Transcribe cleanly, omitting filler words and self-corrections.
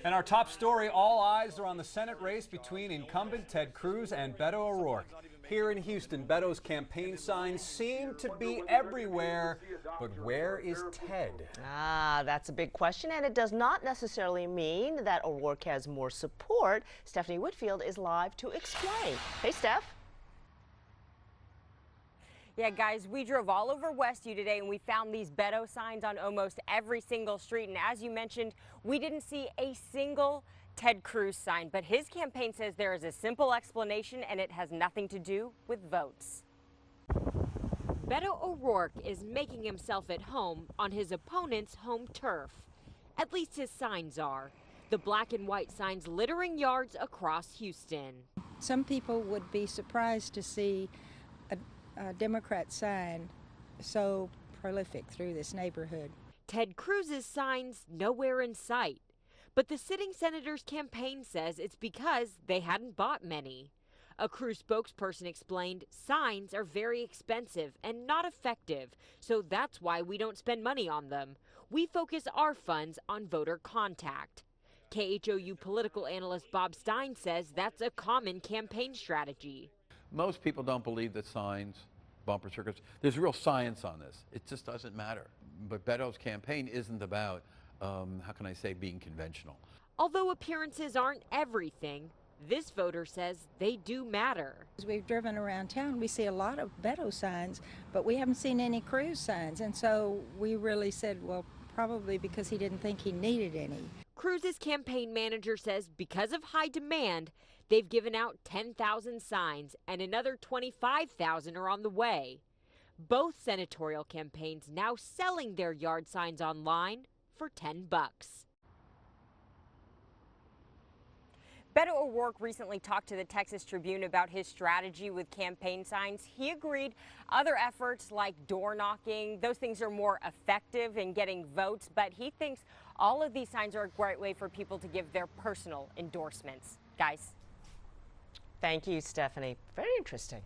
And our top story, all eyes are on the Senate race between incumbent Ted Cruz and Beto O'Rourke. Here in Houston, Beto's campaign signs seem to be everywhere, but where is Ted? That's a big question, and it does not necessarily mean that O'Rourke has more support. Stephanie Whitfield is live to explain. Hey, Steph. Yeah, guys, we drove all over Westview today and we found these Beto signs on almost every single street. And as you mentioned, we didn't see a single Ted Cruz sign, but his campaign says there is a simple explanation and it has nothing to do with votes. Beto O'Rourke is making himself at home on his opponent's home turf. At least his signs are. The black and white signs littering yards across Houston. Some people would be surprised to see a Democrat sign so prolific through this neighborhood. Ted Cruz's signs nowhere in sight. But the sitting senator's campaign says it's because they hadn't bought many. A Cruz spokesperson explained signs are very expensive and not effective, so that's why we don't spend money on them. We focus our funds on voter contact. KHOU political analyst Bob Stein says that's a common campaign strategy. Most people don't believe that signs, bumper stickers, there's real science on this. It just doesn't matter. But Beto's campaign isn't about, how can I say, being conventional. Although appearances aren't everything, this voter says they do matter. As we've driven around town, we see a lot of Beto signs, but we haven't seen any Cruz signs. And so we really said, well, probably because he didn't think he needed any. Cruz's campaign manager says because of high demand, they've given out 10,000 signs and another 25,000 are on the way. Both senatorial campaigns now selling their yard signs online for $10. Beto O'Rourke recently talked to the Texas Tribune about his strategy with campaign signs. He agreed other efforts like door knocking, those things are more effective in getting votes, but he thinks all of these signs are a great way for people to give their personal endorsements. Guys. Thank you, Stephanie. Very interesting.